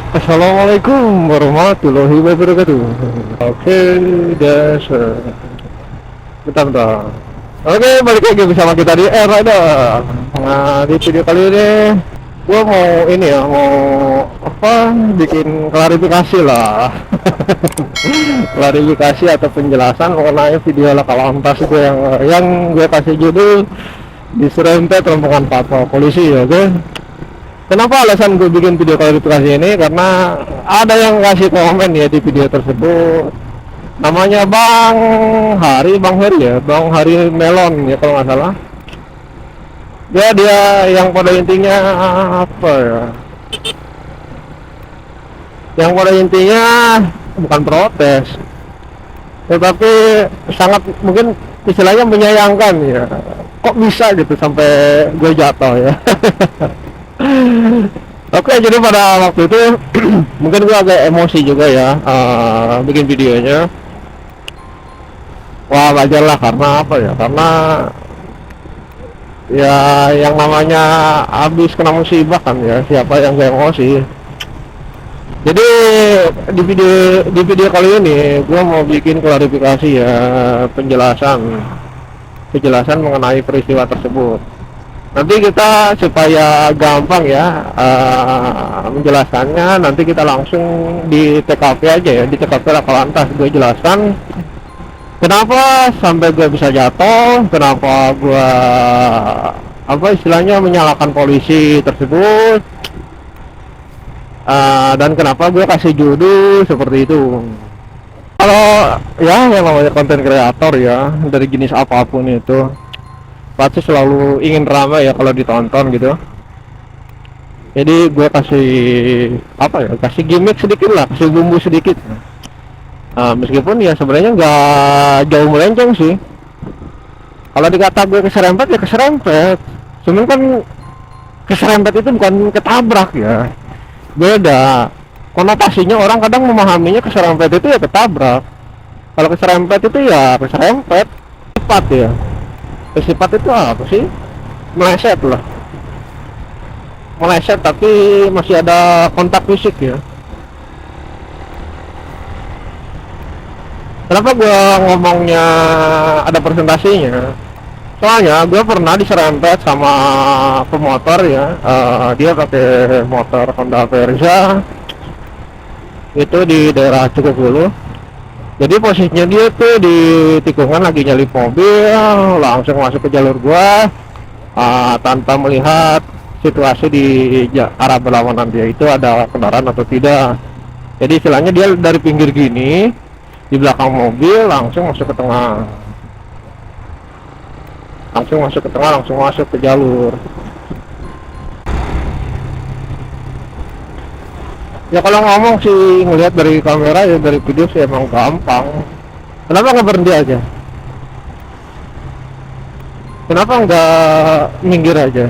Assalamualaikum warahmatullahi wabarakatuh. Oke, das. Bentar. Oke, balik lagi bersama kita di Rider. Nah, di video kali ini gua mau ini ya, mau apa? Bikin klarifikasi lah. Klarifikasi atau penjelasan mengenai video laka lantas gue yang gue kasih judul diserempet rombongan patwal polisi, oke? Kenapa alasan gue bikin video klarifikasi ini? Karena ada yang kasih komen ya di video tersebut. Namanya Bang Heri ya, Bang Hari Melon ya kalau nggak salah. Dia yang pada intinya apa ya? Yang pada intinya bukan protes, tetapi sangat mungkin istilahnya menyayangkan ya. Kok bisa gitu sampai gue jatuh ya? Oke, jadi pada waktu itu mungkin gue agak emosi juga ya bikin videonya. Wah, wajar lah karena apa ya? Karena ya yang namanya habis kena musibah kan ya, siapa yang gak emosi. Jadi di video kali ini gue mau bikin klarifikasi ya, penjelasan mengenai peristiwa tersebut. Nanti kita supaya gampang ya menjelaskannya, nanti kita langsung di TKP aja ya, di TKP laka lantas gue jelaskan kenapa sampai gue bisa jatuh, kenapa gue apa istilahnya menyalahkan polisi tersebut, dan kenapa gue kasih judul seperti itu. Kalau ya yang namanya konten kreator ya, dari jenis apapun itu pasti selalu ingin ramai ya kalau ditonton gitu. Jadi gue kasih apa ya, kasih gimmick sedikit lah, kasih bumbu sedikit. Meskipun ya sebenarnya nggak jauh melenceng sih. Kalau dikata gue keserempet ya keserempet, cuman kan keserempet itu bukan ketabrak ya, beda konotasinya. Orang kadang memahaminya keserempet itu ya ketabrak, kalau keserempet itu ya keserempet sifat ya. Sifat itu apa sih? Meleset lah, meleset tapi masih ada kontak fisik ya. Kenapa gue ngomongnya ada presentasinya? Soalnya gue pernah diserempet sama pemotor ya. Dia pakai motor Honda Verza itu di daerah Cukupulu. Jadi posisinya dia tuh di tikungan lagi nyalip mobil, langsung masuk ke jalur gua tanpa melihat situasi di arah berlawanan dia itu ada kendaraan atau tidak. Jadi istilahnya dia dari pinggir gini, di belakang mobil langsung masuk ke tengah, langsung masuk ke jalur. Ya kalau ngomong sih ngelihat dari kamera ya, dari video sih emang gampang. Kenapa nggak berhenti aja? Kenapa nggak minggir aja?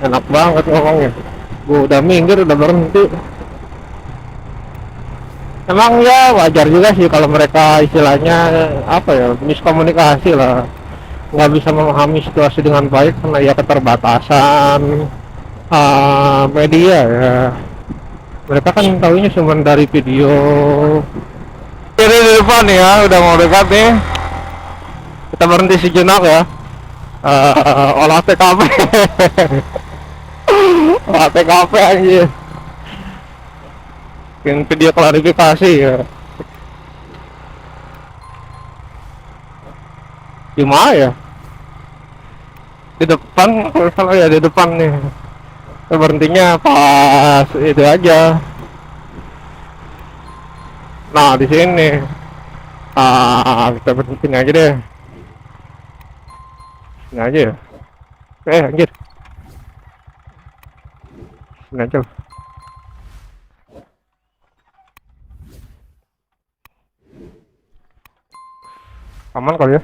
Enak banget ngomongnya. Gue udah minggir, udah berhenti. Emang ya wajar juga sih kalau mereka istilahnya apa ya, miskomunikasi lah, nggak bisa memahami situasi dengan baik karena ya keterbatasan media ya. Mereka kan tahunya cuma dari video. Ini di depan ya, udah mau dekat nih. Kita berhenti sejenak ya. Olah TKP. Olah TKP aja. Bikin video klarifikasi ya. Gimana ya? Di depan, kalau ya di depan nih. Kita berhentinya pas itu aja. Nah di sini. Kita berhenti aja deh. Sini aja ya. Anjir. Sini aja. Aman kali ya.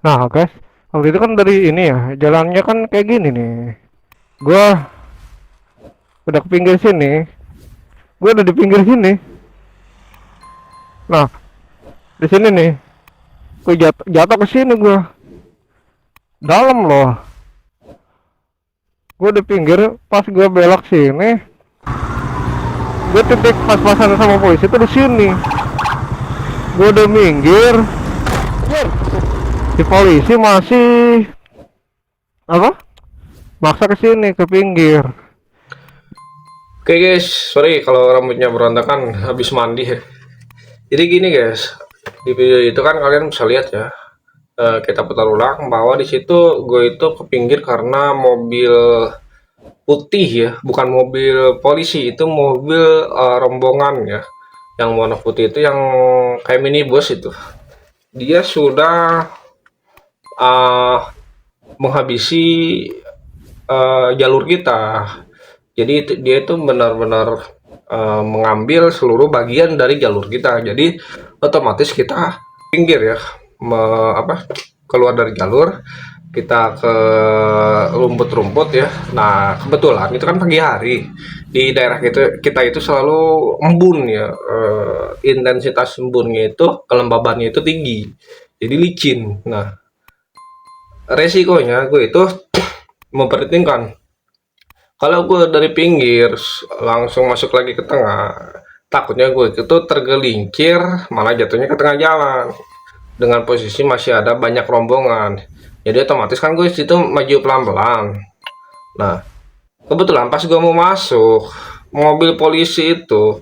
Nah guys, waktu itu kan dari ini ya, jalannya kan kayak gini nih. Gua udah ke pinggir sini. Gua udah di pinggir sini. Nah, di sini nih. Gua jatuh ke sini gua. dalam loh. Gue di pinggir, pas gue belok sini, gue titik pas-pasan sama polisi itu di sini. Gue udah minggir, si polisi masih apa? Maksa ke sini ke pinggir. Oke guys, sorry kalau rambutnya berantakan habis mandi ya. Jadi gini guys, di video itu kan kalian bisa lihat ya. Kita putar ulang bahwa di situ gue itu ke pinggir karena mobil putih ya, bukan mobil polisi, itu mobil rombongan ya. Yang warna putih itu yang kayak minibus itu. Dia sudah uh, menghabisi jalur kita. Jadi dia itu benar-benar mengambil seluruh bagian dari jalur kita. Jadi otomatis kita pinggir ya, keluar dari jalur, kita ke rumput-rumput ya. Nah kebetulan itu kan pagi hari di daerah kita itu selalu embun ya, intensitas embunnya itu kelembabannya itu tinggi, jadi licin. Nah resikonya gue itu memperhitungkan kalau gue dari pinggir langsung masuk lagi ke tengah, takutnya gue itu tergelincir malah jatuhnya ke tengah jalan dengan posisi masih ada banyak rombongan. Jadi otomatis kan gue situ maju pelan-pelan. Nah, kebetulan pas gue mau masuk mobil polisi itu,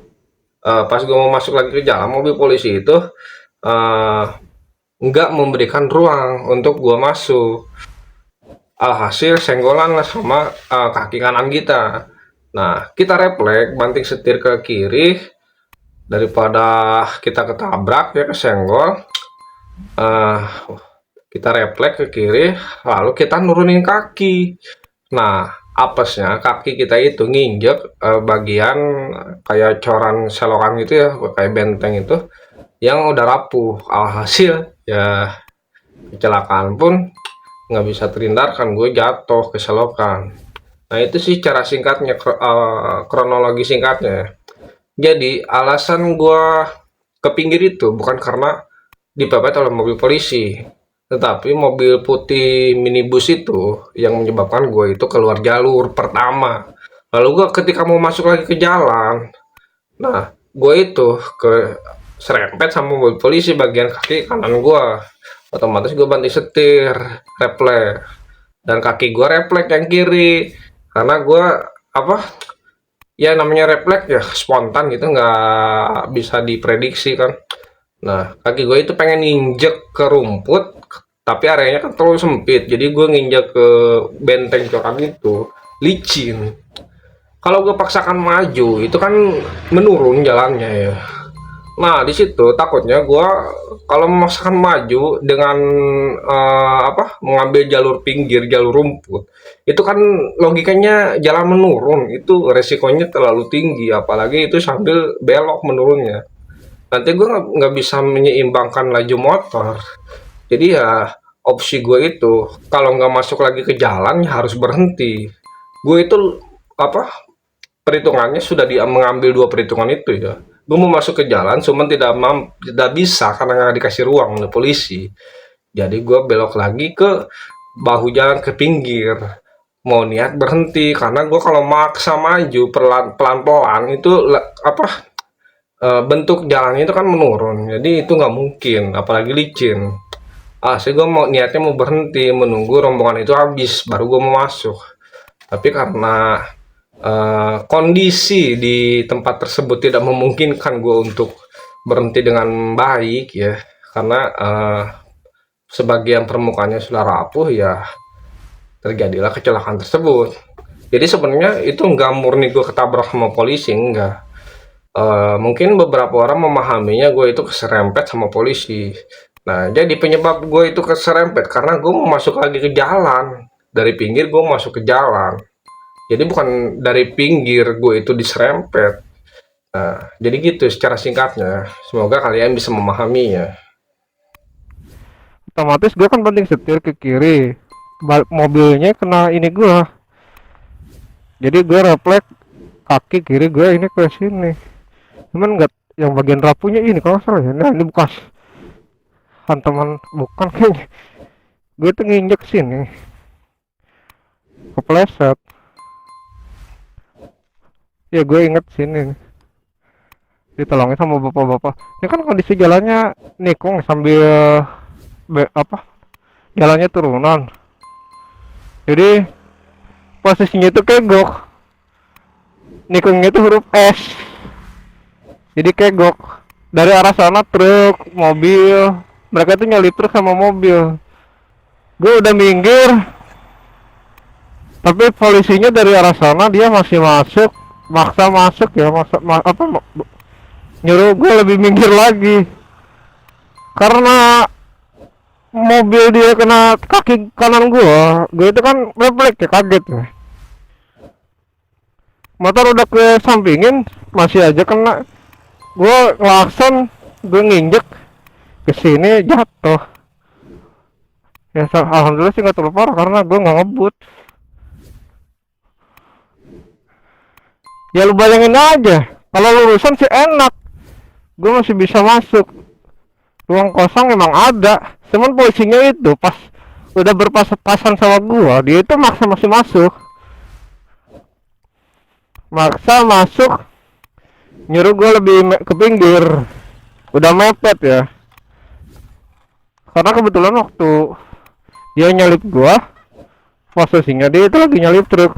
pas gue mau masuk lagi ke jalan, mobil polisi itu eh, nggak memberikan ruang untuk gue masuk. Alhasil senggolan lah sama kaki kanan kita. Nah, kita refleks banting setir ke kiri daripada kita ketabrak ya kesenggol. eh, kita refleks ke kiri, lalu kita nurunin kaki. Nah, apesnya kaki kita itu nginjek bagian kayak coran selokan gitu ya, kayak benteng itu yang udah rapuh. Alhasil ya kecelakaan pun nggak bisa terhindarkan, gue jatuh ke selokan. Nah itu sih cara singkatnya, kronologi singkatnya. Jadi alasan gue ke pinggir itu bukan karena dipepet oleh mobil polisi, tetapi mobil putih minibus itu yang menyebabkan gue itu keluar jalur pertama. Lalu gue ketika mau masuk lagi ke jalan, nah gue itu ke serempet sama mobil polisi bagian kaki kanan gue. Otomatis gue banting setir, refleks, dan kaki gue refleks yang kiri karena gue apa ya namanya refleks ya spontan gitu, nggak bisa diprediksi kan. Nah kaki gue itu pengen nginjek ke rumput tapi areanya kan terlalu sempit, jadi gue nginjek ke benteng corak itu licin. Kalau gue paksakan maju itu kan menurun jalannya ya. Nah, di situ takutnya gua kalau memaksakan maju dengan mengambil jalur pinggir, jalur rumput, itu kan logikanya jalan menurun, itu resikonya terlalu tinggi, apalagi itu sambil belok menurunnya. Nanti gua nggak bisa menyeimbangkan laju motor. Jadi ya opsi gue itu kalau nggak masuk lagi ke jalan ya harus berhenti. Gue itu apa perhitungannya sudah mengambil dua perhitungan itu ya. Gue mau masuk ke jalan, cuman tidak bisa karena nggak dikasih ruang oleh polisi. Jadi gue belok lagi ke bahu jalan ke pinggir. Mau niat berhenti karena gue kalau maksa maju pelan-pelan itu bentuk jalannya itu kan menurun. Jadi itu nggak mungkin, apalagi licin. Sih gue mau niatnya mau berhenti menunggu rombongan itu habis baru gue mau masuk. Tapi karena kondisi di tempat tersebut tidak memungkinkan gue untuk berhenti dengan baik ya, karena sebagian permukaannya sudah rapuh ya, terjadilah kecelakaan tersebut. Jadi sebenarnya itu nggak murni gue ketabrak sama polisi, enggak. Mungkin beberapa orang memahaminya gue itu keserempet sama polisi. Nah jadi penyebab gue itu keserempet karena gue mau masuk lagi ke jalan, dari pinggir gue masuk ke jalan. Jadi bukan dari pinggir gue itu diserempet. Nah, jadi gitu secara singkatnya. Semoga kalian bisa memahaminya. Otomatis gue kan banting setir ke kiri, mobilnya kena ini gue, jadi gue refleks kaki kiri gue ini ke sini, cuman nggak yang bagian rapuhnya ini kalau salah ya. Nah ini bekas hantaman bukan kayaknya, gue tuh nginjek sini, kepleset. Ya gue inget sini, ditolongin sama bapak-bapak. Ini kan kondisi jalannya nikung sambil apa? Jalannya turunan. Jadi posisinya itu kegok. Nikungnya itu huruf S. Jadi kegok. Dari arah sana truk, mobil. Mereka tuh nyalip truk sama mobil. Gue udah minggir, tapi polisinya dari arah sana dia masih masuk, maksa masuk ya, nyuruh gue lebih minggir lagi. Karena mobil dia kena kaki kanan gue itu kan refleks ya, kaget ya. Motor udah ke sampingin, masih aja kena. Gue ngelakson, gue nginjek ke sini jatuh. Ya alhamdulillah sih nggak terlalu parah karena gue nggak ngebut. Ya lu bayangin aja, kalau lulusan sih enak, gue masih bisa masuk. Ruang kosong emang ada, cuman polisinya itu pas udah berpas-pasan sama gua, dia itu masih masuk, maksa masuk, nyuruh gua lebih ke pinggir, udah mepet ya. Karena kebetulan waktu dia nyalip gua, posisinya dia itu lagi nyalip truk.